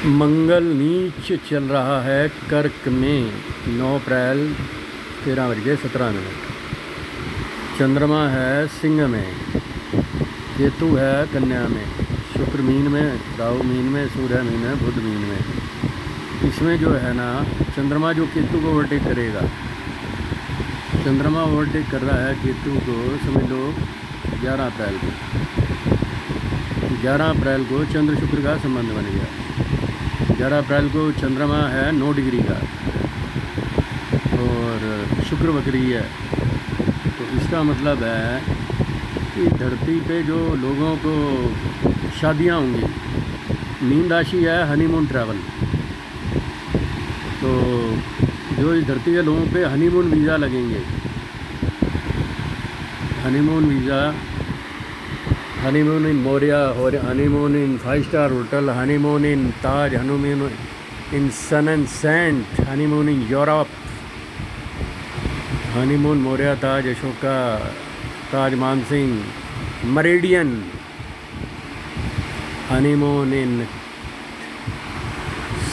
मंगल नीच चल रहा है कर्क में 9 अप्रैल 13:17। चंद्रमा है सिंह में, केतु है कन्या में, शुक्र मीन में, राहु मीन में, सूर्य मीन में, बुध मीन में। इसमें जो है ना, चंद्रमा जो केतु को ओवरटेक करेगा, चंद्रमा ओवरटेक कर रहा है केतु को, समझ लो 11 अप्रैल को। 11 अप्रैल को चंद्र शुक्र का संबंध बन गया। 11 अप्रैल को चंद्रमा है 9 डिग्री का और शुक्र वक्री है। तो इसका मतलब है कि धरती पे जो लोगों को शादियां होंगी, मीन राशि है हनीमून ट्रैवल, तो जो इस धरती के लोगों पे हनीमून वीज़ा लगेंगे, honeymoon visa, honeymoon in Maurya और honeymoon in five star hotel, honeymoon in Taj, honeymoon in sun and sand, honeymoon in Europe, honeymoon Maurya, Taj Ashoka, Taj Mansingh, Meridian, honeymoon in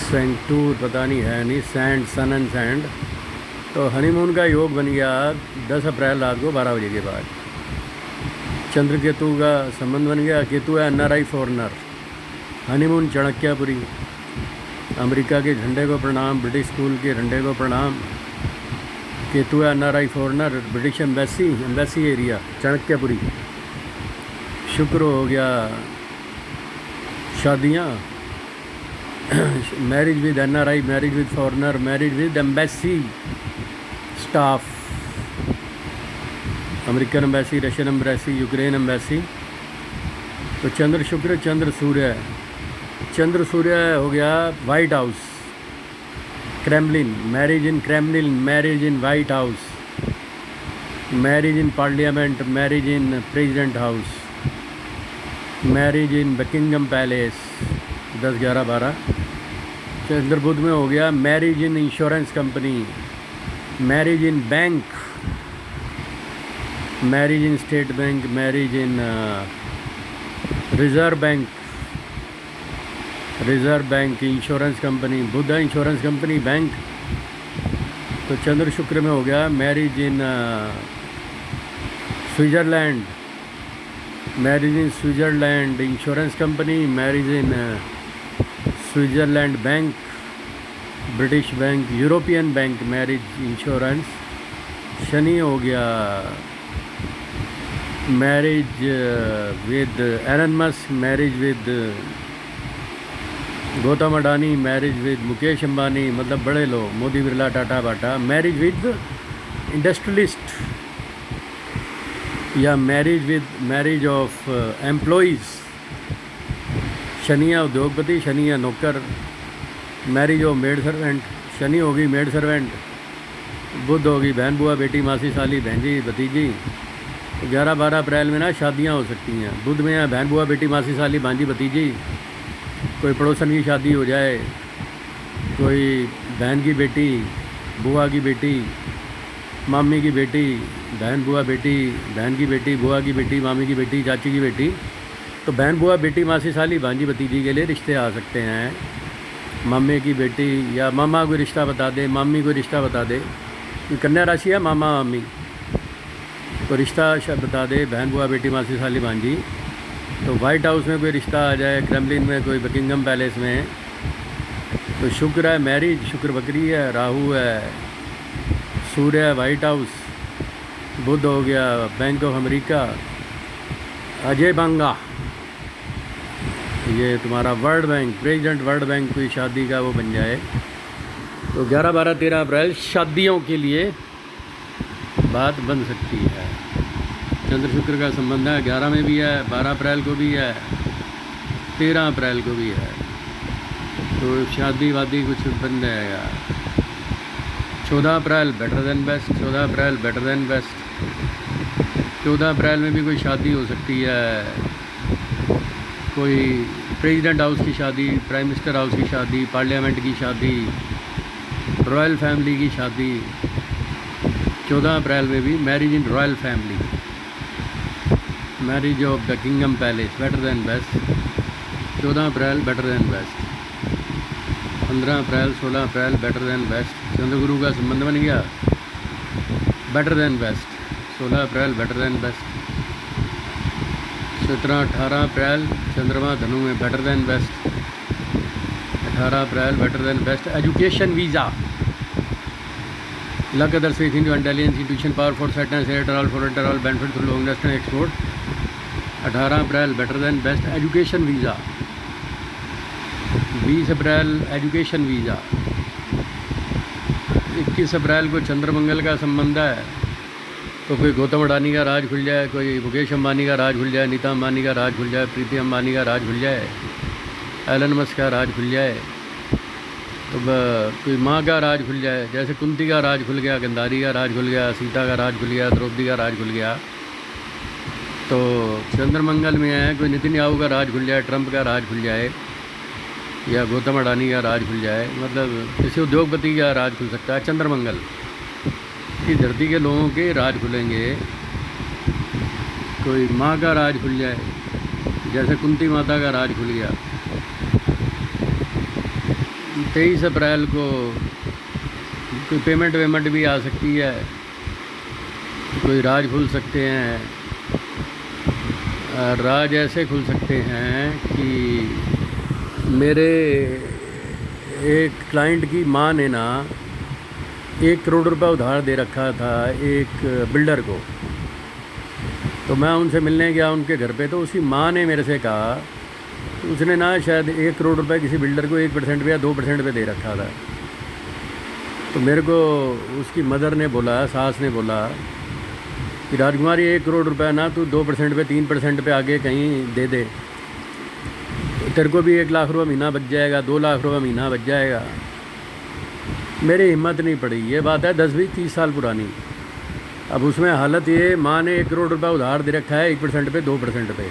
Centaur, पता नहीं है नहीं, सैंड, सन एंड सैंड। तो हनीमून का योग बन गया 10 अप्रैल रात को 12 बजे के बाद। चंद्र केतु का संबंध बन गया। केतु है NRI foreigner, honeymoon Chanakyapuri, America के झंडे को प्रणाम, ब्रिटिश स्कूल के झंडे को प्रणाम। केतु है NRI foreigner, British embassy area, Chanakyapuri. शुक्र हो गया शादियाँ, marriage with NRI, marriage with foreigner, marriage with embassy staff, American embassy, Russian embassy, Ukraine embassy. तो चंद्र शुक्र, चंद्र सूर्य, चंद्र सूर्य हो गया white house, Kremlin, marriage in Kremlin, marriage in white house, marriage in parliament, marriage in president house, marriage in Buckingham palace, 10, 11, 12। चंद्र बुध में हो गया marriage in insurance company, marriage in bank, marriage in state bank, marriage in reserve bank, reserve bank, insurance company, बुध insurance company, bank. तो चंद्र शुक्र में हो गया marriage in Switzerland, marriage in Switzerland insurance company, marriage in Switzerland bank, British bank, European bank, marriage insurance. शनि हो गया marriage with Elon Musk, marriage with Gautam Adani, marriage with Mukesh Ambani, मतलब बड़े लोग, Modi, Birla, Tata, Bata. Marriage with industrialist या मैरिज ऑफ एम्प्लॉइज़। शनि है उद्योगपति, शनि है नौकर, marriage of maid servant, Shani होगी मेड सर्वेंट, बुध होगी बहन, बुआ, बेटी, मासी, साली, बहनजी, भतीजी। 11-12 अप्रैल में ना शादियां हो सकती हैं। बुध में है बहन, बुआ, बेटी, मासी, साली, भांजी, भतीजी। कोई पड़ोसन की शादी हो जाए, कोई बहन की बेटी, बुआ की बेटी, मामी की बेटी, बहन, बुआ, बेटी, बहन की बेटी, बुआ की बेटी, मामी की बेटी, चाची की बेटी। तो बहन, बुआ, बेटी, मासी, साली, भांजी, भतीजी के लिए रिश्ते आ सकते हैं। मामे की बेटी या मामा को रिश्ता बता दे, मामी को रिश्ता बता दे। कन्या राशि है मामा मामी, तो रिश्ता बता दे, बहन, बुआ, बेटी, मासी, साली, भांजी। तो वाइट हाउस में कोई रिश्ता आ जाए, क्रेमलिन में, कोई बकिंगम पैलेस में। तो शुक्र है मैरिज, शुक्र बकरी है, राहु है, सूर्य है वाइट हाउस, बुध हो गया बैंक ऑफ अमेरिका, अजय बंगा, ये तुम्हारा world bank, president world bank, कोई शादी का वो बन जाए। तो 11, 12, 13 अप्रैल शादियों के लिए बात बन सकती है। चंद्र शुक्र का संबंध है, 11 में भी है, 12 अप्रैल को भी है, 13 अप्रैल को भी है। तो शादी वादी कुछ बन जाएगा। 14 April better than best, 14 April better than best. 14 April में भी कोई शादी हो सकती है, कोई प्रेसिडेंट हाउस की शादी, प्राइम मिनिस्टर हाउस की शादी, पार्लियामेंट की शादी, रॉयल फैमिली की शादी। 14 अप्रैल में भी marriage in royal family, marriage of the kingdom palace, better than best. 14 April better than best. 15 April 16 April better than best, चंद्रगुरु का संबंध बन गया, better than best. 16 April better than best. 18 April चंद्रमा धनु में better than best. 18 April better than best. Education visa, luck others faith into intelligence intuition power for sadness at all for at all benefit through long lasting export। 18 April better than best education visa. 20 April education visa. 21 April को चंद्रमंगल का संबंध है, तो कोई गौतम अडानी का राज खुल जाए, कोई मुकेश अंबानी का राज खुल जाए, नीता अंबानी का राज खुल जाए, प्रीति अंबानी का राज खुल जाए, एलन मस्क का राज खुल जाए, तो कोई माँ का राज खुल जाए, जैसे कुंती का राज खुल गया, गंधारी का राज खुल गया, सीता का राज खुल गया, द्रौपदी का राज खुल गया। तो चंद्रमंगल में है, कोई नितिन याहू का राज खुल जाए, ट्रंप का राज खुल जाए, या गौतम अडानी का राज खुल जाए, मतलब किसी उद्योगपति का राज खुल सकता है। चंद्रमंगल की धरती के लोगों के राज खुलेंगे। कोई माँ का राज खुल जाए, जैसे कुंती माता का राज खुल गया। 23 अप्रैल को कोई पेमेंट वेमेंट भी आ सकती है, कोई राज खुल सकते हैं। राज ऐसे खुल सकते हैं कि मेरे एक क्लाइंट की माँ ने ना 1 करोड़ रुपए उधार दे रखा था एक बिल्डर को। तो मैं उनसे मिलने गया उनके घर पे, तो उसकी माँ ने मेरे से कहा, उसने ना शायद 1 करोड़ रुपए किसी बिल्डर को 1% पे या 2% पे दे रखा था। तो मेरे को उसकी मदर ने बोला, सास ने बोला कि राजकुमारी 1 करोड़ रुपए ना तू 2% पे 3% पे आगे कहीं दे दे, तेरे को भी 1 लाख रुपये महीना बच जाएगा, 2 लाख रुपये महीना बच जाएगा। मेरी हिम्मत नहीं पड़ी। ये बात है 10-20-30 साल पुरानी। अब उसमें हालत ये, माँ ने 1 करोड़ रुपए उधार दे रखा है 1% पे 2% पे,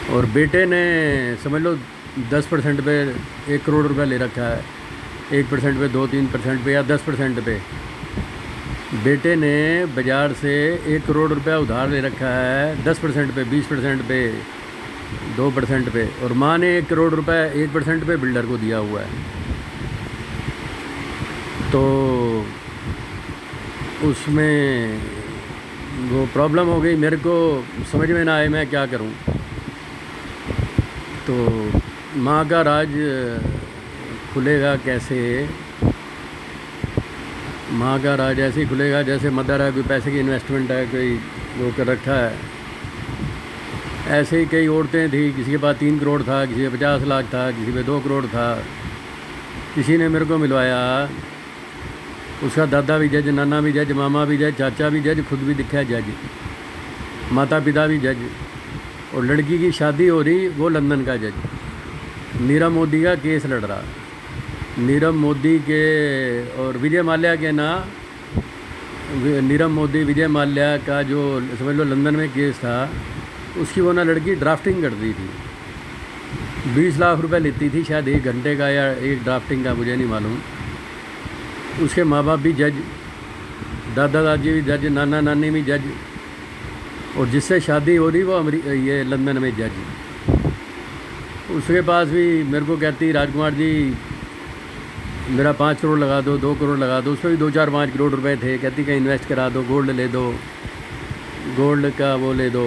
और बेटे ने समझ लो 10% पे 1 करोड़ रुपए ले रखा है, 1% पे 2-3% पे या 10% पे। बेटे ने बाज़ार से 1 करोड़ रुपया उधार ले रखा है 10% पे, 20% पे, 2% पे, और माँ ने 1 करोड़ रुपए 1% पे बिल्डर को दिया हुआ है। तो उसमें वो प्रॉब्लम हो गई, मेरे को समझ में ना आए मैं क्या करूं। तो माँ का राज खुलेगा कैसे? माँ का राज ऐसे ही खुलेगा जैसे मदर है, कोई पैसे की इन्वेस्टमेंट है, कोई वो कर रखा है। ऐसे ही कई औरतें थी, किसी के पास 3 करोड़ था, किसी के 50 लाख था, किसी पे 2 करोड़ था। किसी ने मेरे को मिलवाया, उसका दादा भी जज, नाना भी जज, मामा भी जज, चाचा भी जज, खुद भी दिखा है जज, माता पिता भी जज, और लड़की की शादी हो रही, वो लंदन का जज। नीरव मोदी का केस लड़ रहा। नीरव मोदी के और विजय माल्या के ना, नीरव मोदी विजय माल्या का जो समझ लो लंदन में केस था, उसकी वो ना लड़की ड्राफ्टिंग करती थी, 20 लाख रुपए लेती थी शायद 1 घंटे का या एक ड्राफ्टिंग का, मुझे नहीं मालूम। उसके माँ बाप भी जज, दादा दादी भी जज, नाना नानी भी जज, और जिससे शादी हो रही वो ये लंदन में जज। उसके पास भी मेरे को कहती, राजकुमार जी मेरा 5 करोड़ लगा दो, 2 करोड़ लगा दो। उसमें भी 2-4-5 करोड़ रुपए थे। कहती कहीं इन्वेस्ट करा दो, गोल्ड ले दो, गोल्ड का वो ले दो।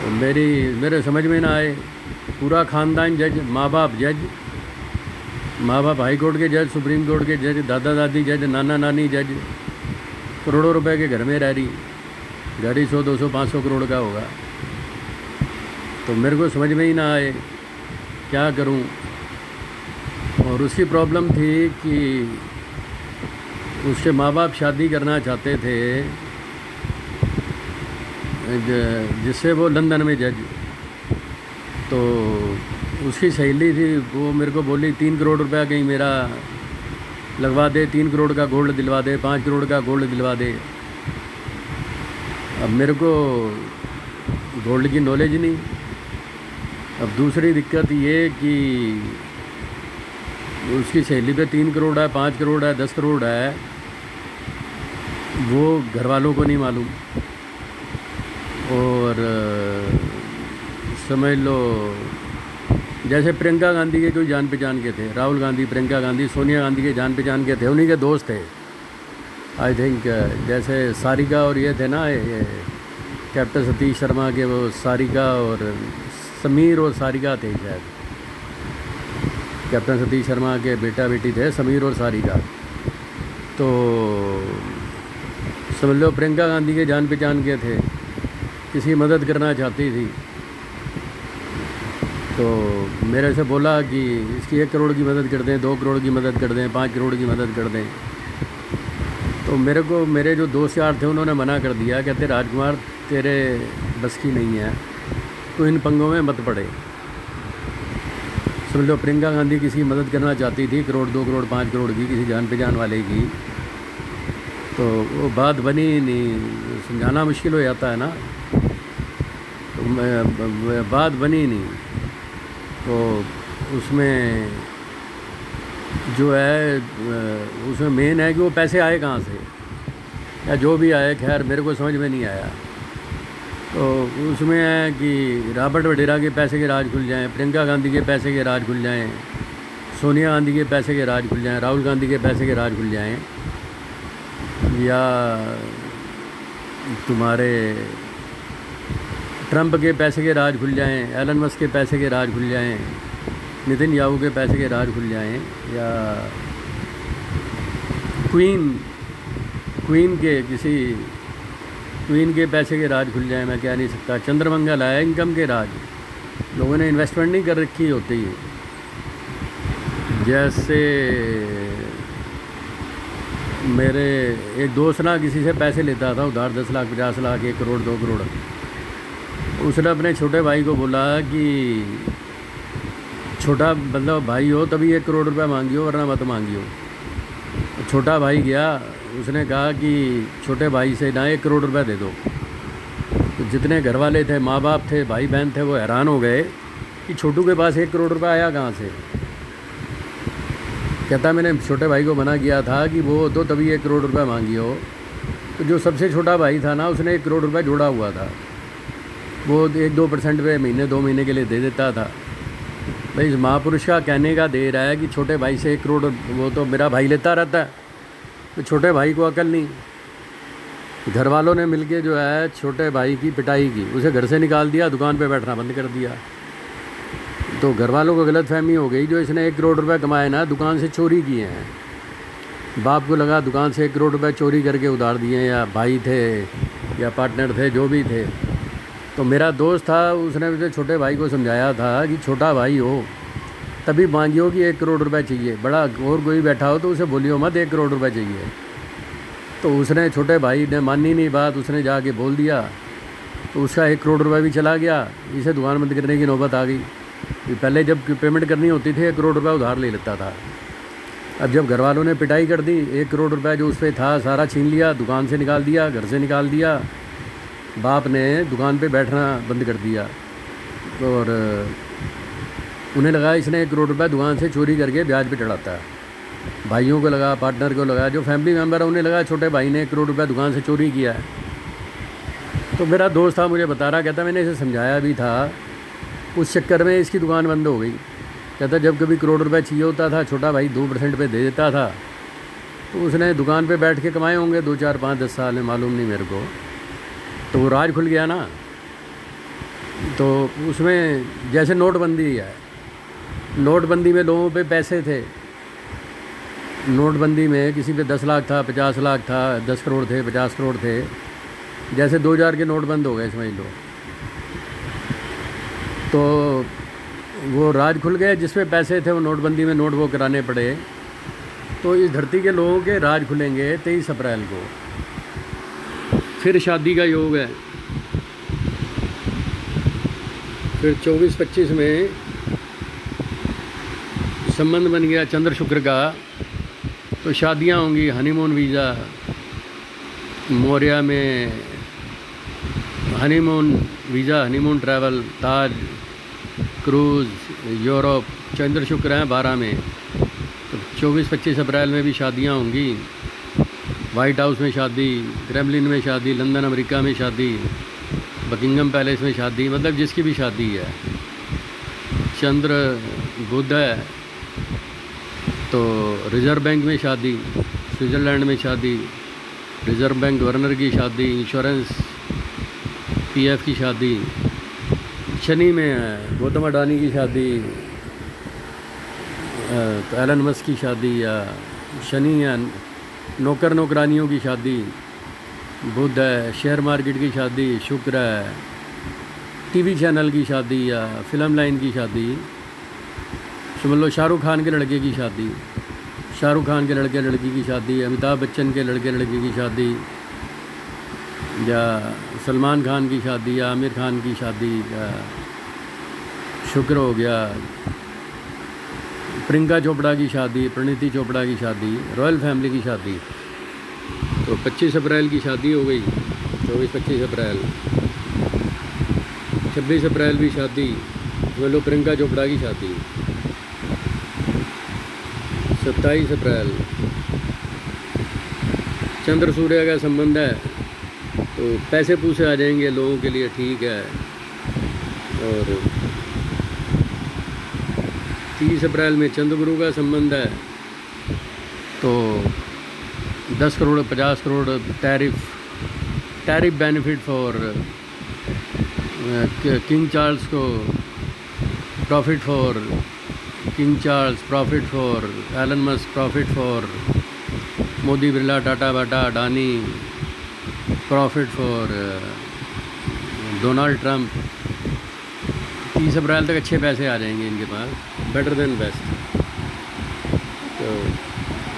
और मेरे समझ में ना आए। पूरा ख़ानदान जज, माँ बाप जज, माँ बाप हाई कोर्ट के जज, सुप्रीम कोर्ट के जज, दादा दादी जज, नाना नानी जज, करोड़ों रुपए के घर में रह रही। घर ही 100-200-500 करोड़ का होगा। तो मेरे को समझ में ही ना आए क्या करूं। और उसकी प्रॉब्लम थी कि उसके माँ बाप शादी करना चाहते थे जिससे वो लंदन में जज। तो उसकी सहेली थी, वो मेरे को बोली 3 करोड़ रुपया कहीं मेरा लगवा दे, 3 करोड़ का गोल्ड दिलवा दे, 5 करोड़ का गोल्ड दिलवा दे। अब मेरे को गोल्ड की नॉलेज नहीं। अब दूसरी दिक्कत ये कि उसकी सहेली पे 3 करोड़ है, 5 करोड़ है, 10 करोड़ है, वो घर वालों को नहीं मालूम। और समझ लो जैसे प्रियंका गांधी के कोई जान पहचान के थे, राहुल गांधी, प्रियंका गांधी, सोनिया गांधी के जान पहचान के थे, उन्हीं के दोस्त थे आई थिंक। जैसे सारिका और ये थे ना, ये कैप्टन सतीश शर्मा के, वो सारिका और समीर और सारिका थे शायद। कैप्टन सतीश शर्मा के बेटा बेटी थे समीर और सारिका। तो समझ लो प्रियंका गांधी के जान पहचान के थे, किसी मदद करना चाहती थी, तो मेरे से बोला कि इसकी 1 करोड़ की मदद कर दें, 2 करोड़ की मदद कर दें, 5 करोड़ की मदद कर दें। तो मेरे को मेरे जो दोस्त यार थे उन्होंने मना कर दिया, कहते राजकुमार तेरे बस की नहीं है, तो इन पंगों में मत पड़े। समझ लो प्रियंका गांधी किसी की मदद करना चाहती थी, 1 करोड़, 2 करोड़, 5 करोड़ की, किसी जान पहचान वाले की, तो वो बात बनी नहीं, समझाना मुश्किल हो जाता है ना, तो बात बनी नहीं। तो उसमें जो है, उसमें मेन है कि वो पैसे आए कहाँ से, या जो भी आए, खैर मेरे को समझ में नहीं आया। तो उसमें है कि रॉबर्ट वडेरा के पैसे के राज खुल जाएं, प्रियंका गांधी के पैसे के राज खुल जाएं, सोनिया गांधी के पैसे के राज खुल जाएं, राहुल गांधी के पैसे के राज खुल जाएं, या तुम्हारे ट्रंप के पैसे के राज खुल जाएं, एलन मस्क के पैसे के राज खुल जाएं, नितिन याहू के पैसे के राज खुल जाएं, या क्वीन के पैसे के राज खुल जाएं, मैं कह नहीं सकता। चंद्रमंगल आया इनकम के राज, लोगों ने इन्वेस्टमेंट नहीं कर रखी होती। जैसे मेरे एक दोस्त ना किसी से पैसे लेता था उधार, 10 लाख, 50 लाख, 1 करोड़, 2 करोड़। उसने अपने छोटे भाई को बोला कि छोटा मतलब भाई हो तभी 1 करोड़ रुपया मांगियो, वरना मत मांगियो। छोटा भाई गया, उसने कहा कि छोटे भाई से ना 1 करोड़ रुपया दे दो। तो जितने घर वाले थे, माँ बाप थे, भाई बहन थे, वो हैरान हो गए कि छोटू के पास 1 करोड़ रुपया आया कहाँ से। कहता मैंने छोटे भाई को मना किया था कि वो तो तभी 1 करोड़ रुपया मांगियो। तो जो सबसे छोटा भाई था ना, उसने 1 करोड़ रुपया जोड़ा हुआ था, वो 1-2% पे महीने 2 महीने के लिए दे देता था। भाई इस महापुरुष का कहने का दे रहा है कि छोटे भाई से 1 करोड़, वो तो मेरा भाई लेता रहता है, तो छोटे भाई को अकल नहीं। घर वालों ने मिलके जो है छोटे भाई की पिटाई की, उसे घर से निकाल दिया, दुकान पे बैठना बंद कर दिया। तो घर वालों को गलतफहमी हो गई, जो इसने 1 करोड़ रुपए कमाए ना दुकान से चोरी किए हैं। बाप को लगा दुकान से 1 करोड़ रुपए चोरी करके उधार दिए, या भाई थे या पार्टनर थे, जो भी थे। तो मेरा दोस्त था, उसने मुझे छोटे भाई को समझाया था कि छोटा भाई हो तभी मांगियो कि 1 करोड़ रुपए चाहिए, बड़ा और कोई बैठा हो तो उसे बोलियो मत 1 करोड़ रुपए चाहिए। तो उसने, छोटे भाई ने मानी नहीं बात, उसने जाके बोल दिया, तो उसका 1 करोड़ रुपये भी चला गया। इसे दुकान बंद करने की नौबत आ गई। पहले जब पेमेंट करनी होती थी 1 करोड़ रुपये उधार ले लेता था। अब जब घर वालों ने पिटाई कर दी, 1 करोड़ रुपये जो उस पर था सारा छीन लिया, दुकान से निकाल दिया, घर से निकाल दिया। बाप ने दुकान पे बैठना बंद कर दिया, और उन्हें लगा इसने 1 करोड़ रुपये दुकान से चोरी करके ब्याज पे चढ़ाता है। भाइयों को लगा, पार्टनर को लगा, जो फैमिली मेम्बर है उन्हें लगा छोटे भाई ने 1 करोड़ रुपये दुकान से चोरी किया है। तो मेरा दोस्त था, मुझे बता रहा, कहता मैंने इसे समझाया भी था, उस चक्कर में इसकी दुकान बंद हो गई। कहता जब कभी 1 करोड़ रुपये चाहिए होता था, छोटा भाई 2% पे दे देता था, तो उसने दुकान पे बैठ के कमाए होंगे 2, 4, 5, 10 साल में, मालूम नहीं मेरे को। तो वो राज खुल गया ना। तो उसमें जैसे नोटबंदी है, नोटबंदी में लोगों पे पैसे थे, नोटबंदी में किसी पे 10 लाख था, 50 लाख था, 10 करोड़ थे, 50 करोड़ थे। जैसे 2000 के नोट बंद हो गए समझ लो, तो वो राज खुल गए, जिस पे पैसे थे वो नोटबंदी में नोट वो कराने पड़े। तो इस धरती के लोगों के राज खुलेंगे 23 अप्रैल को। फिर शादी का योग है, फिर 24-25 में संबंध बन गया चंद्र शुक्र का, तो शादियां होंगी। हनीमून वीज़ा, मौर्या में हनीमून वीज़ा, हनीमून ट्रैवल, ताज क्रूज़, यूरोप, चंद्र शुक्र हैं 12 में। तो 24-25 अप्रैल में भी शादियां होंगी। वाइट हाउस में शादी, क्रेमलिन में शादी, लंदन अमेरिका में शादी, बकिंगम पैलेस में शादी, मतलब जिसकी भी शादी है। चंद्र बुध है, तो रिज़र्व बैंक में शादी, स्विट्ज़रलैंड में शादी, रिज़र्व बैंक गवर्नर की शादी, इंश्योरेंस पीएफ की शादी। शनि में है गौतम अडानी की शादी, एलन मस्क की शादी, या शनि है नौकर नौकरानियों की शादी। बुध है शेयर मार्केट की शादी, शुक्र है टीवी चैनल की शादी या फिल्म लाइन की शादी। समझ लो शाहरुख खान के लड़के की शादी, शाहरुख खान के लड़के लड़की की शादी, अमिताभ बच्चन के लड़के लड़की की शादी, या सलमान खान की शादी, या आमिर खान की शादी, या शुक्र हो गया प्रियंका चोपड़ा की शादी, परिणीति चोपड़ा की शादी, रॉयल फैमिली की शादी। तो 25 अप्रैल की शादी हो गई, 24-25 अप्रैल। 26 अप्रैल भी शादी, समझ लो प्रियंका चोपड़ा की शादी। 27 अप्रैल चंद्र सूर्य का संबंध है, तो पैसे पूसे आ जाएंगे लोगों के लिए, ठीक है। और 30 अप्रैल में चंद्र गुरु का संबंध है, तो 10 crore 50 crore tariff benefit for King Charles को, profit for King Charles, profit for Elon Musk, profit for Modi Birla Tata Bata Adani, profit for Donald Trump. 30 April तक अच्छे पैसे आ जाएंगे इनके पास, बेटर देन बेस्ट। तो